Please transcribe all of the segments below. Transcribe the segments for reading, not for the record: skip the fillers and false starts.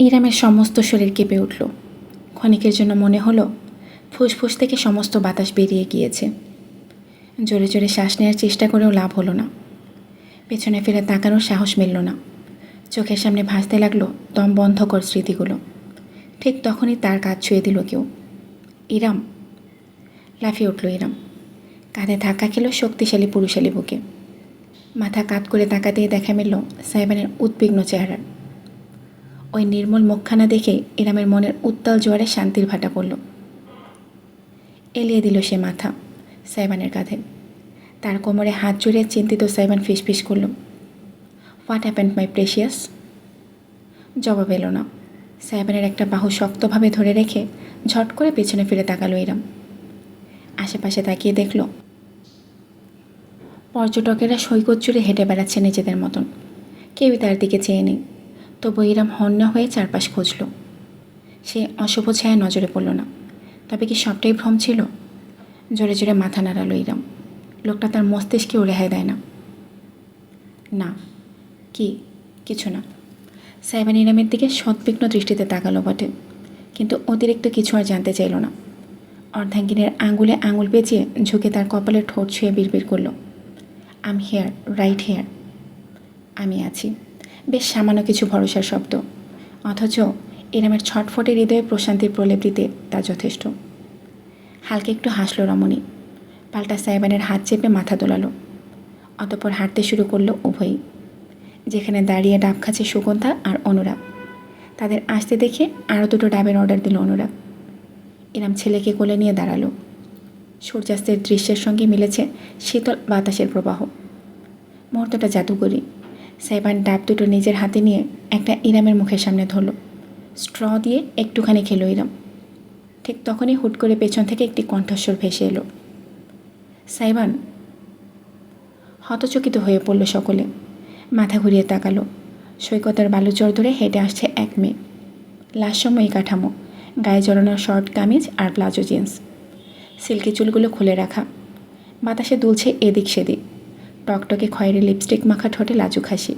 ইরামের সমস্ত শরীর কেঁপে উঠল। ক্ষণিকের জন্য মনে হলো ফুসফুস থেকে সমস্ত বাতাস বেরিয়ে গিয়েছে। জোরে জোরে শ্বাস নেওয়ার চেষ্টা করেও লাভ হলো না। পেছনে ফিরে তাকানোর সাহস মিলল না। চোখের সামনে ভাসতে লাগলো দম বন্ধকর স্মৃতিগুলো। ঠিক তখনই তার কাঁধ ছুঁয়ে দিল কেউ। ইরাম! লাফিয়ে উঠল ইরাম। কাঁধে ধাক্কা খেল শক্তিশালী পুরুষালী বুকে। মাথা কাত করে তাকাতেই দেখা মিলল সাইবানের উদ্বিগ্ন চেহারা। ওই নির্মল মুখখানা দেখে ইরামের মনের উত্তাল জোয়ারে শান্তির ভাটা পড়ল। এলিয়ে দিল সে মাথা সাইবানের কাঁধে। তার কোমরে হাত জড়িয়ে চিন্তিত সাইবান ফিসফিস করল, হোয়াট হ্যাপেন্ড মাই প্রেশিয়াস? জবাব এলো না। সাইবানের একটা বাহু শক্তভাবে ধরে রেখে ঝট করে পেছনে ফিরে তাকালো ইরাম। আশেপাশে তাকিয়ে দেখল পর্যটকেরা সৈকত জুড়ে হেঁটে বেড়াচ্ছে নিজেদের মতন। কেউই তার দিকে চেয়ে নেই। তবু ইরাম হন্যা হয়ে চারপাশ খুঁজল। সে অশুভ ছায়া নজরে পড়ল না। তবে কি সবটাই ভ্রম ছিল? জোরে জোরে মাথা নাড়ালো ইরাম। লোকটা তার মস্তিষ্কেও রেহাই দেয় না। না, কিছু না। সাইবান ইরামের দিকে সদ্বিগ্ন দৃষ্টিতে তাকালো বটে, কিন্তু অতিরিক্ত কিছু আর জানতে চাইল না। অর্ধাঙ্গিনীর আঙুলে আঙুল পেঁচিয়ে ঝুঁকে তার কপালে ঠোঁট ছুঁয়ে বিড়বিড় করল, আম হেয়ার, রাইট হেয়ার। আমি আছি। বেশ সামান্য কিছু ভরসার শব্দ, অথচ ইরামের ছটফটে হৃদয়ে প্রশান্তির প্রলেপ দিতে তা যথেষ্ট। হালকা একটু হাসল রমণী। পাল্টা সাইবানের হাত চেপে মাথা দোলালো। অতঃপর হাঁটতে শুরু করলো উভয়ই। যেখানে দাঁড়িয়ে ডাব খাচ্ছে সুগন্ধা আর অনুরাগ, তাদের আসতে দেখে আরও দুটো ডাবের অর্ডার দিল অনুরাগ। ইরাম ছেলেকে কোলে নিয়ে দাঁড়ালো। সূর্যাস্তের দৃশ্যের সঙ্গে মিলেছে শীতল বাতাসের প্রবাহ। মুহূর্তটা জাদুকরী। সাইবান ডাব দুটো নিজের হাতে নিয়ে একটা ইরামের মুখের সামনে ধরল। স্ট্র দিয়ে একটুখানি খেলো ইরাম। ঠিক তখনই হুট করে পেছন থেকে একটি কণ্ঠস্বর ভেসে এলো, সাইবান! হতচকিত হয়ে পড়ল সকলে। মাথা ঘুরিয়ে তাকালো। সৈকতের বালুচর ধরে হেঁটে আসছে এক মেয়ে। লাশময়ী কাঠামো, গায়ে জড়ানো শর্ট কামিজ আর প্লাজো জিন্স, সিল্কি চুলগুলো খুলে রাখা। বাতাসে দুলছে এদিক সেদিক। টকটকে খয়েরি লিপস্টিক মাখা ঠোঁটে লাজুক হাসি।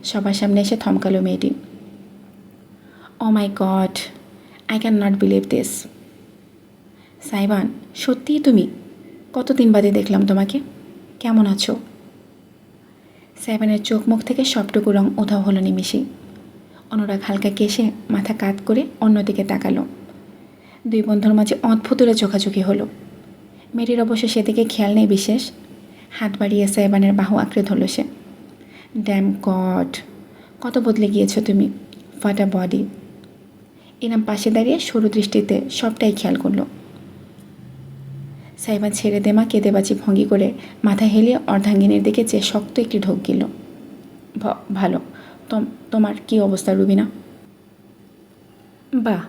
সবার সামনে এসে থমকালো মেয়েটি। Oh my God, I can not believe this. Saiban, সত্যিই তুমি? কতদিন বাদে দেখলাম তোমাকে। কেমন আছো? সাইবানের চোখ মুখ থেকে সবটুকু রং উধাও হলো নিমিষেই। অনুরাগ হালকা কেশে মাথা কাত করে অন্যদিকে তাকালো। দুই বন্ধুর মাঝে অদ্ভুতরে চোখাচোখি হলো। মেয়েটির অবশ্য সেদিকে খেয়াল নেই বিশেষ। হাত বাড়িয়ে সাইবানের বাহু আঁকড়ে ধরল সে। ড্যাম গড, কত বদলে গিয়েছো তুমি, হোয়াট আ বডি। ইনাম পাশে দাঁড়িয়ে সরু দৃষ্টিতে সবটাই খেয়াল করলো। সাইবান ছেড়ে দেমা কেঁদেবাজি ভঙ্গি করে মাথা হেলিয়ে অর্ধাঙ্গিনীর দিকে চেয়ে শক্ত একটি ঢোক গেল। ভালো। তোমার কি অবস্থা রুবিনা? বাহ,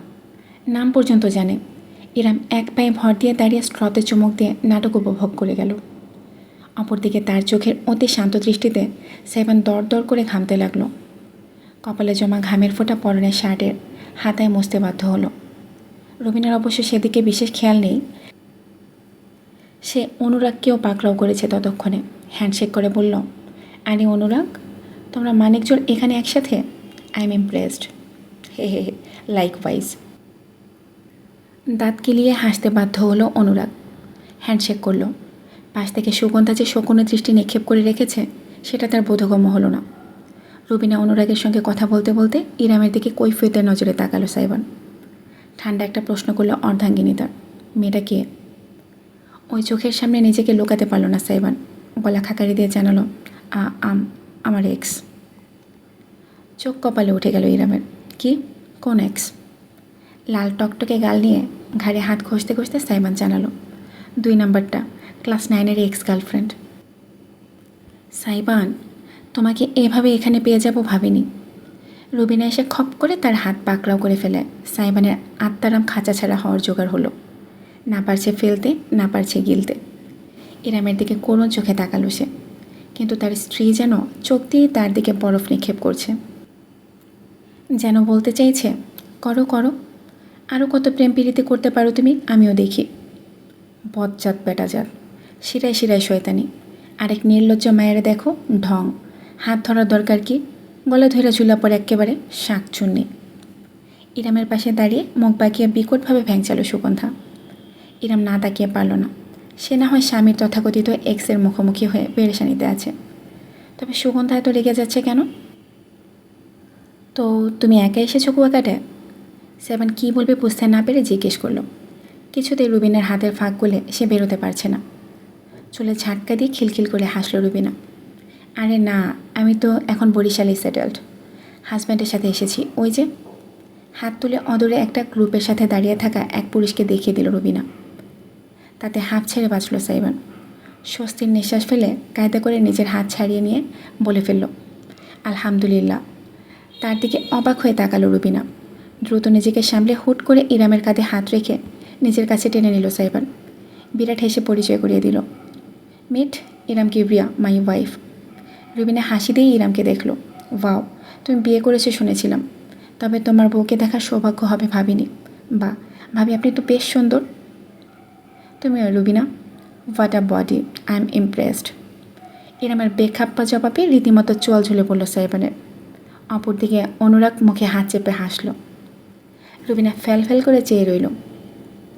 নাম পর্যন্ত জানে। ইরাম এক পায়ে ভর দিয়ে দাঁড়িয়ে স্ট্রতে চুমুক দিয়ে নাটক উপভোগ করে গেল। অপরদিকে তার চোখের অতি শান্ত দৃষ্টিতে সাইবান দর দর করে ঘামতে লাগলো। কপালে জমা ঘামের ফোঁটা পরনের শার্টের হাতায় মুছতে বাধ্য হলো। রুবিনার অবশ্য সেদিকে বিশেষ খেয়াল নেই। সে অনুরাগকেও পাকড়াও করেছে ততক্ষণে। হ্যান্ডশেক করে বলল, আরে অনুরাগ, তোমরা মানিকজোর এখানে একসাথে? I am impressed. হে হে হে, লাইকওয়াইজ। দাঁত কিলিয়ে হাসতে বাধ্য হলো অনুরাগ। হ্যান্ডশেক করলো। পাশ থেকে সুগন্ধা যে শকুনের দৃষ্টি নিক্ষেপ করে রেখেছে সেটা তার বোধগম্য হলো না। রুবিনা অনুরাগের সঙ্গে কথা বলতে বলতে ইরামের দিকে কৈফিয়তের নজরে তাকালো সাইবান। ঠান্ডা একটা প্রশ্ন করলো অর্ধাঙ্গিনী তার, মেয়েটা কে? ওই চোখের সামনে নিজেকে লুকাতে পারল না সাইবান। গলা খাকারি দিয়ে জানালো, আমার এক্স। চোখ কপালে উঠে গেল ইরামের। কি? কোন এক্স? লাল টকটকে গাল নিয়ে ঘাড়ে হাত ঘষতে ঘষতে সাইবান জানালো, 2 নাম্বারটা, ক্লাস 9-এর এক্স গার্লফ্রেন্ড। সাইবান, তোমাকে এভাবে এখানে পেয়ে যাব ভাবিনি। রুবিনা এসে খপ করে তার হাত পাকড়াও করে ফেলে। সাইবানের আত্মারাম খাঁচা ছাড়া হওয়ার জোগাড় হলো। না পারছে ফেলতে, না পারছে গিলতে। ইরামের দিকে কোনো চোখে তাকালো সে, কিন্তু তার স্ত্রী যেন চোখ দিয়ে তার দিকে বরফ নিক্ষেপ করছে। যেন বলতে চাইছে, করো করো, আরও কত প্রেম প্রীতি করতে পারো তুমি, আমিও দেখি। বজ্জাত বেটাজাত, শিরায় শিরায় শয়তানি। আরেক নির্লজ্জ মায়েরা দেখো ঢং। হাত ধরার দরকার কি? গলা ধরে চুলা পরে একেবারে শাক চুন্নি। ইরামের পাশে দাঁড়িয়ে মুখ বাঁকিয়ে বিকটভাবে ভ্যাংচালো সুগন্ধা। ইরাম না তাকিয়ে পারল না। সে না হয় স্বামীর তথাকথিত এক্সের মুখোমুখি হয়ে পেরেশানিতে আছে, তবে সুগন্ধা এত রেগে যাচ্ছে কেন? তো তুমি একা এসেছো কুয়াকাটায়? সাইবান কী বলবে বুঝতে না পেরে জিজ্ঞেস করলো। কিছুতেই রুবিনার হাতের ফাঁক গলে সে বেরোতে পারছে না। চুলে ঝাটকা দিয়ে খিলখিল করে হাসল রুবিনা। আরে না, আমি তো এখন বরিশালে সেটেলড। হাজব্যান্ডের সাথে এসেছি। ওই যে। হাত তুলে অদূরে একটা গ্রুপের সাথে দাঁড়িয়ে থাকা এক পুরুষকে দেখিয়ে দিল রুবিনা। তাতে হাঁপ ছেড়ে বাঁচল সাইবান। স্বস্তির নিঃশ্বাস ফেলে কায়দা করে নিজের হাত ছাড়িয়ে নিয়ে বলে ফেলল, আলহামদুলিল্লাহ। তার দিকে অবাক হয়ে তাকালো রুবিনা। দ্রুত নিজেকে সামলে হুট করে ইরামের কাঁধে হাত রেখে নিজের কাছে টেনে নিল সাইবান। বিরাট হেসে পরিচয় করিয়ে দিল, meet Iram Kibria, my wife. Rubina হাসি দিয়ে ইরামকে দেখল। ওয়াও, তুমি বিয়ে করেছো শুনেছিলাম, তবে তোমার বউকে দেখার সৌভাগ্য হবে ভাবিনি। বা ভাবি, আপনি তো বেশ সুন্দর। তুমিও Rubina, what a body, I am impressed. ইরামের বেখাপ্পা জবাবে রীতিমতো চোয়াল ঝুলে পড়ল সাইবানের। অপরদিকে অনুরাগ মুখে হাত চেপে হাসল। রুবিনা ফ্যাল ফ্যাল করে চেয়ে রইল।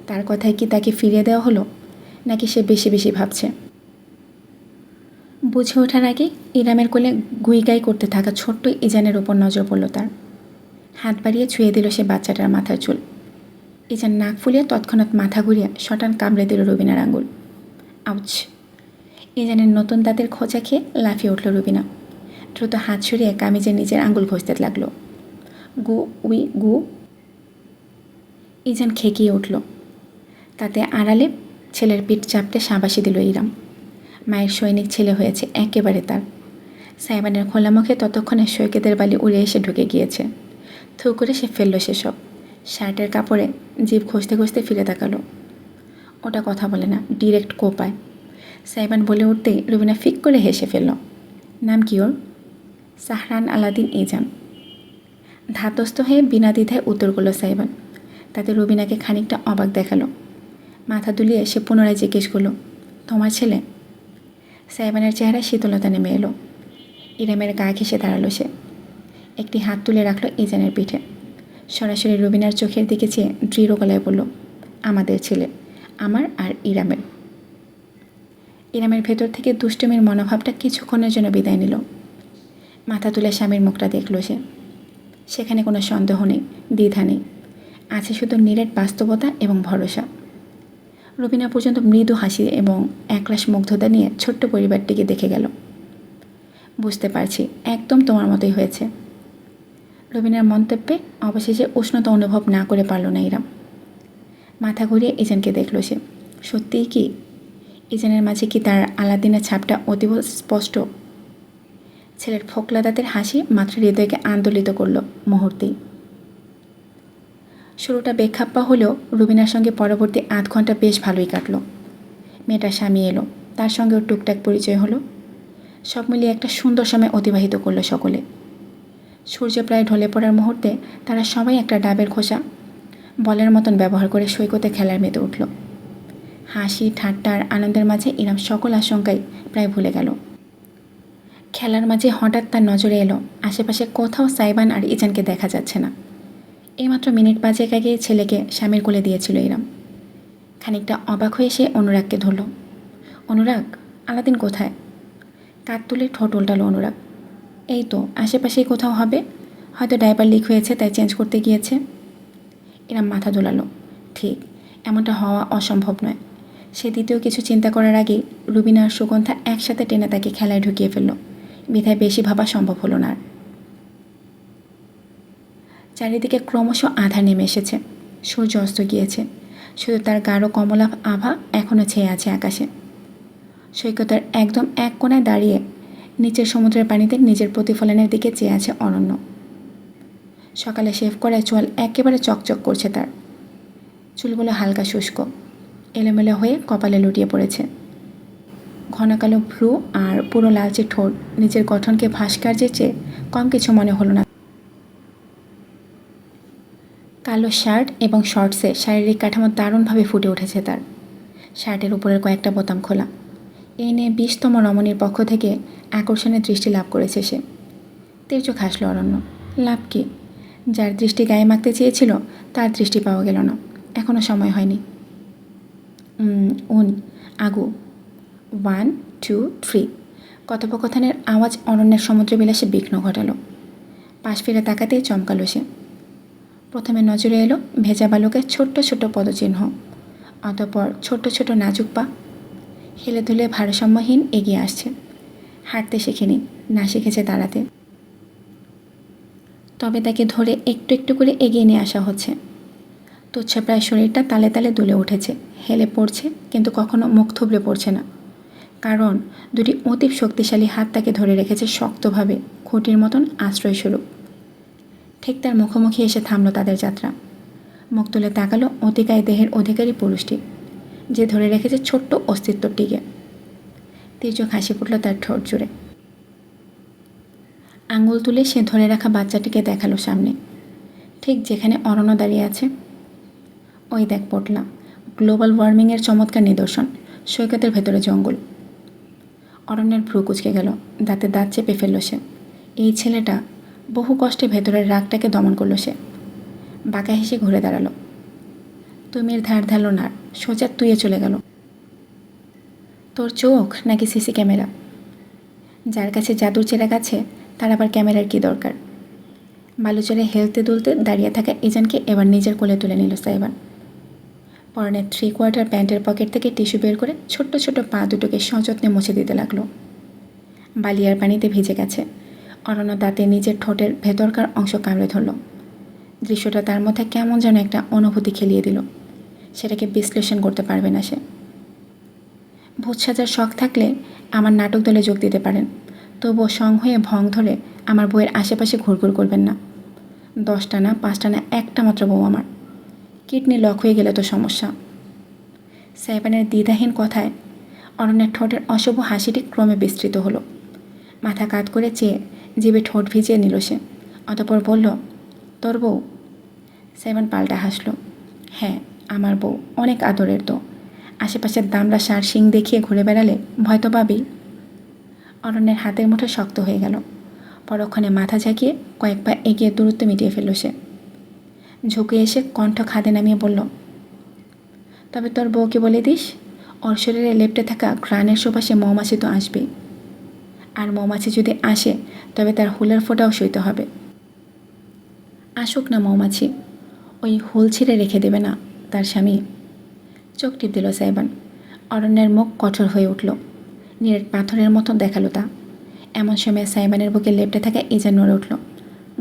তার কথায় কি তাকে ফিরিয়ে দেওয়া হলো, নাকি সে বেশি বেশি ভাবছে? বুঝে ওঠার আগে ইরামের কোলে গুইগাই করতে থাকা ছোট্ট ইজানের ওপর নজর পড়ল তার। হাত বাড়িয়ে ছুঁয়ে দিল সে বাচ্চাটার মাথার চুল। ইজান নাক ফুলিয়ে তৎক্ষণাৎ মাথা ঘুরিয়ে শটান কামড়ে দিল রুবিনার আঙুল। আউচ! ইজানের নতুন দাঁতের খোঁচা খেয়ে লাফিয়ে উঠল রুবিনা। দ্রুত হাত সরিয়ে কামিজে নিজের আঙুল ঘষতে লাগলো। গু উই গু! ইজান খেকিয়ে উঠল। তাতে আড়ালে ছেলের পিঠ চাপটে সাবাসি দিল ইরাম। মায়ের সৈনিক ছেলে হয়েছে একেবারে তার। সাইবানের খোলা মুখে ততক্ষণে সৈকতের বালি উড়ে এসে ঢুকে গিয়েছে। থু করে সে ফেলল সেসব। শার্টের কাপড়ে জিভ ঘষতে ঘষতে ফিরে তাকালো। ওটা কথা বলে না, ডিরেক্ট কোপায়। সাইবান বলে উঠতেই রুবিনা ফিক করে হেসে ফেলল। নাম কি ওর? সাহরান আলাদিন ইজান। ধাতস্থ হয়ে বিনা দ্বিধায় উত্তর করল সাইবান। তাতে রুবিনাকে খানিকটা অবাক দেখালো। মাথা দুলিয়ে সে পুনরায় জিজ্ঞেস করল, তোমার ছেলে? সাইবানের চেহারা শীতলতা নেমে এলো। ইরামের গা ঘেঁষে দাঁড়ালো সে। একটি হাত তুলে রাখলো ইজানের পিঠে। সরাসরি রুবিনার চোখের দিকে চেয়ে দৃঢ় গলায় বলল, আমাদের ছেলে, আমার আর ইরামের। ইরামের ভেতর থেকে দুষ্টুমির মনোভাবটা কিছুক্ষণের জন্য বিদায় নিল। মাথা তুলে স্বামীর মুখটা দেখল সে। সেখানে কোনো সন্দেহ নেই, দ্বিধা নেই, আছে শুধু নিরেট বাস্তবতা এবং ভরসা। রুবিনা পর্যন্ত মৃদু হাসি এবং একরাশ মুগ্ধতা নিয়ে ছোট্ট পরিবারটিকে দেখে গেল। বুঝতে পারছি, একদম তোমার মতোই হয়েছে। রুবিনার মন্তব্যে অবশেষে উষ্ণতা অনুভব না করে পারল না ইরাম। মাথা ঘুরিয়ে ইজানকে দেখল সে। সত্যিই কি? ইজানের মাঝে কি তার আলাদিনের ছাপটা অতীব স্পষ্ট? ছেলের ফোকলা দাঁতের হাসি মাত্র হৃদয়কে আন্দোলিত করল মুহূর্তেই। শুরুটা বেখাপ্পা হলেও রুবিনার সঙ্গে পরবর্তী 8 ঘন্টা বেশ ভালোই কাটল। মেয়েটার স্বামী এলো, তার সঙ্গেও টুকটাক পরিচয় হলো। সব মিলিয়ে একটা সুন্দর সময় অতিবাহিত করলো সকলে। সূর্য প্রায় ঢলে পড়ার মুহূর্তে তারা সবাই একটা ডাবের খোসা বলের মতন ব্যবহার করে সৈকতে খেলার মেতে উঠল। হাসি ঠাট্টা আর আনন্দের মাঝে ইরাম সকল আশঙ্কাই প্রায় ভুলে গেল। খেলার মাঝে হঠাৎ তার নজরে এলো আশেপাশে কোথাও সাইবান আর ইজানকে দেখা যাচ্ছে না। এইমাত্র মিনিট 5 আগে ছেলেকে স্বামীর কোলে দিয়েছিল ইরাম। খানিকটা অবাক হয়ে সে অনুরাগকে ধরল। অনুরাগ, আলাদিন কোথায়? কাঁধ তুলে ঠোঁট উল্টালো অনুরাগ। এই তো আশেপাশেই কোথাও হবে, হয়তো ডাইপার লিক হয়েছে তাই চেঞ্জ করতে গিয়েছে। ইরাম মাথা দোলালো। ঠিক, এমনটা হওয়া অসম্ভব নয়। সে দ্বিতীয় কিছু চিন্তা করার আগেই রুবিনা আর সুগন্ধা একসাথে টেনে তাকে খেলায় ঢুকিয়ে ফেলল। বিধায় বেশি ভাবা সম্ভব হলো না। চারিদিকে ক্রমশ আধার নেমে এসেছে। সূর্য অস্ত গিয়েছে, শুধু তার গাঢ় কমলা আভা এখনও ছেয়ে আছে আকাশে। সৈকতের একদম এক কোণায় দাঁড়িয়ে নিচের সমুদ্রের পানিতে নিজের প্রতিফলনের দিকে চেয়ে আছে অরণ্য। সকালে শেভ করায় চোয়াল একেবারে চকচক করছে তার। চুলগুলো হালকা শুষ্ক, এলোমেলো হয়ে কপালে লুটিয়ে পড়েছে। ঘন কালো ভ্রু আর পুরো লালচে ঠোঁট নিজের গঠনকে ভাস্কর্যের চেয়ে কম কিছু মনে হলো না। কালো শার্ট এবং শর্টসে শারীরিক কাঠামো দারুণভাবে ফুটে উঠেছে তার। শার্টের উপরের কয়েকটা বোতাম খোলা। এই নিয়ে 20তম রমণীর পক্ষ থেকে আকর্ষণের দৃষ্টি লাভ করেছে সে। তের্যক হাসল অরণ্য। লাভ কি? যার দৃষ্টি গায়ে মাখতে চেয়েছিল তার দৃষ্টি পাওয়া গেল না। এখনও সময় হয়নি। আগু 1 2 3 কথোপকথনের আওয়াজ অরণ্যের সমুদ্র বিলাসে বিঘ্ন ঘটালো। পাশ ফিরে তাকাতেই চমকালো সে। প্রথমে নজরে এলো ভেজা বালুকের ছোট্ট ছোট্ট পদচিহ্ন, অতঃপর ছোট্ট ছোট নাজুক পা হেলে ধুলে ভারসাম্যহীন এগিয়ে আসছে। হাঁটতে শেখেনি, না শিখেছে দাঁড়াতে। তবে তাকে ধরে একটু একটু করে এগিয়ে নিয়ে আসা হচ্ছে। তুচ্ছ প্রায় শরীরটা তালে তালে দুলে উঠেছে, হেলে পড়ছে, কিন্তু কখনো মুখ থুবড়ে পড়ছে না, কারণ দুটি অতীব শক্তিশালী হাত তাকে ধরে রেখেছে শক্তভাবে, খুঁটির মতন আশ্রয়স্বরূপ। ঠিক তার মুখোমুখি এসে থামল তাদের যাত্রা। মুখ তুলে তাকালো অতিকায় দেহের অধিকারী পুরুষটি, যে ধরে রেখেছে ছোট্ট অস্তিত্বটিকে। তির্যক হাসি ফুটল তার ঠোঁট জুড়ে। আঙুল তুলে সে ধরে রাখা বাচ্চাটিকে দেখালো সামনে, ঠিক যেখানে অরণ্য দাঁড়িয়ে আছে। ওই দেখ পটলা, গ্লোবাল ওয়ার্মিংয়ের চমৎকার নিদর্শন, সৈকতের ভেতরে জঙ্গল। অরণ্যের ভ্রু কুঁচকে গেল, দাঁতে দাঁত চেপে ফেলল সে। এই ছেলেটা বহু কষ্টে ভেতরের রাগটাকে দমন করল সে। বাঁকা হেসে ঘুরে দাঁড়ালো। তুমির ধার ধারল না, সোজা তুইয়ে চলে গেল। তোর চোখ নাকি সিসি ক্যামেরা? যার কাছে জাদুর চেরাগ আছে তার আবার ক্যামেরার কী দরকার? বালুচরে হেলতে দুলতে দাঁড়িয়ে থাকা ইজানকে এবার নিজের কোলে তুলে নিল সাইবান। পরনের 3/4 প্যান্টের পকেট থেকে টিস্যু বের করে ছোট্ট ছোট্ট পা দুটোকে সযত্নে মুছে দিতে লাগলো। বালিয়ার পানিতে ভিজে গেছে। অরণ্য দাঁতে নিজের ঠোঁটের ভেতরকার অংশ কামড়ে ধরল। দৃশ্যটা তার মধ্যে কেমন যেন একটা অনুভূতি খেলিয়ে দিল। সেটাকে বিশ্লেষণ করতে পারবে না সে। ভূত সাজার শখ থাকলে আমার নাটক দলে যোগ দিতে পারেন, তবুও সং হয়ে ভং ধরে আমার বউয়ের আশেপাশে ঘুরঘুর করবেন না। 10টা না 5টা না, একটা মাত্র বউ আমার। কিডনি লক হয়ে গেলে তো সমস্যা। সাইবানের দ্বিধাহীন কথায় অরণ্যের ঠোঁটের অশুভ হাসিটি ক্রমে বিস্তৃত হলো। মাথা কাত করে চেয়ে জিভে ঠোঁট ভিজিয়ে নিল সে। অতঃপর বলল, তোর বউ? সাইবান পাল্টা হাসল। হ্যাঁ, আমার বউ, অনেক আদরের তো। আশেপাশের দামড়া সার শিং দেখিয়ে ঘুরে বেড়ালে ভয় তো পাবি। অরণ্যের হাতের মুঠো শক্ত হয়ে গেল। পরক্ষণে মাথা ঝাঁকিয়ে কয়েক পা এগিয়ে দূরত্ব মিটিয়ে ফেলল সে। ঝুঁকে এসে কণ্ঠ খাদে নামিয়ে বলল, তবে তোর বউকে বলে দিস, ওর শরীরে লেপ্টে থাকা ঘ্রাণের সুবাসে মৌমাছি তো আসবেই। আর মৌমাছি যদি আসে তবে তার হুলের ফোঁটাও সইতে হবে। আসুক না মৌমাছি, ওই হুল ছিঁড়ে রেখে দেবে না তার স্বামী। চোখ টিপ দিল সাইবান। অরণ্যের মুখ কঠোর হয়ে উঠল, নিরেট পাথরের মতো দেখালো তা। এমন সময় সাইবানের বুকে লেপ্টে থাকা ইজান নড়ে উঠল।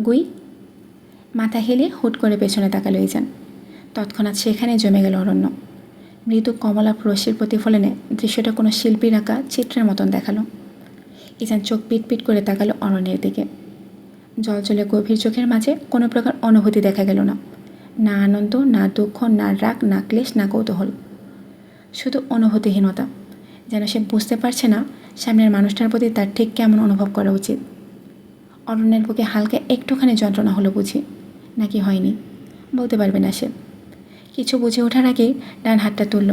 গুই! মাথা হেলিয়ে হুট করে পেছনে তাকালো ইজান। তৎক্ষণাৎ সেখানে জমে গেল অরণ্য। মৃদু কমলা রশ্মির প্রতিফলনে দৃশ্যটা কোনো শিল্পীর আঁকা চিত্রের মতন দেখালো। ইজান চোখ পিটপিট করে তাকালো অরণ্যের দিকে। জলজলে গভীর চোখের মাঝে কোনো প্রকার অনুভূতি দেখা গেল না। না আনন্দ, না দুঃখ, না রাগ, না ক্লেশ, না কৌতূহল। শুধু অনুভূতিহীনতা, যেন সে বুঝতে পারছে না সামনের মানুষটার প্রতি তার ঠিক কেমন অনুভব করা উচিত। অরণ্যের বুকে হালকা একটুখানি যন্ত্রণা হলো বুঝি, নাকি হয়নি বলতে পারবে না সে। কিছু বুঝে ওঠার আগেই ডান হাতটা তুলল,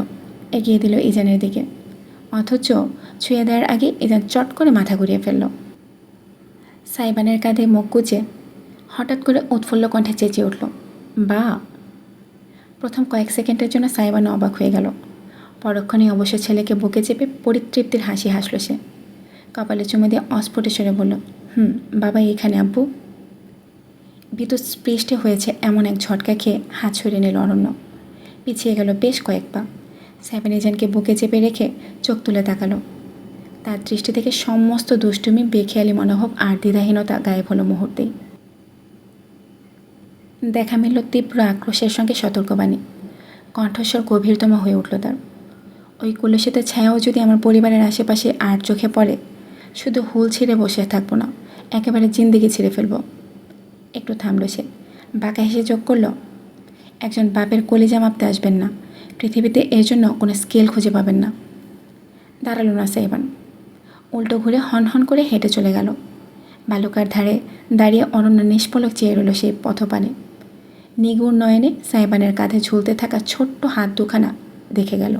এগিয়ে দিল ইজানের দিকে। অথচ ছুঁয়ে দেওয়ার আগে ইজান চট করে মাথা ঘুরিয়ে ফেলল। সাইবানের কাঁধে মুখ গুজে হঠাৎ করে উৎফুল্ল কণ্ঠে চেঁচিয়ে উঠল, বা! প্রথম কয়েক সেকেন্ডের জন্য সাইবান অবাক হয়ে গেল। পরক্ষণে অবশ্য ছেলেকে বুকে চেপে পরিতৃপ্তির হাসি হাসল সে। কপালে চুমে দিয়ে অস্ফুট স্বরে বলল, বাবা এখানে আব্বু। বিদ্যুৎ স্পৃষ্টে হয়েছে এমন এক ঝটকা খেয়ে হাত ছড়িয়ে নিল অরণ্য। পিছিয়ে গেল বেশ কয়েক পা। সাইবান ইজানকে বুকে চেপে রেখে চোখ তুলে তাকালো। তার দৃষ্টি থেকে সমস্ত দুষ্টুমি, বেখেয়ালি মনোভাব আর দ্বিধাহীনতা গায়েব হলো মুহূর্তেই। দেখা মিলল তীব্র আক্রোশের সঙ্গে সতর্কবাণী। কণ্ঠস্বর গভীরতম হয়ে উঠল তার। ওই কলুষিত ছায়াও যদি আমার পরিবারের আশেপাশে আর চোখে পড়ে, শুধু হুল ছিঁড়ে বসে থাকবো না, একেবারে জিন্দেগি ছিঁড়ে ফেলব। একটু থামল সে, বাঁকা হেসে যোগ করল, একজন বাপের কলিজা মাপতে আসবেন না, পৃথিবীতে এর জন্য কোনো স্কেল খুঁজে পাবেন না। দাঁড়ালো না সাইবান, উল্টো ঘুরে হন করে হেঁটে চলে গেল। বালুকার ধারে দাঁড়িয়ে অরণ্য নিষ্পলক চেয়ে রইল সেই পথপানে। নিগুড় নয়নে সাইবানের কাঁধে ঝুলতে থাকা ছোট্ট হাত দুখানা দেখে গেল।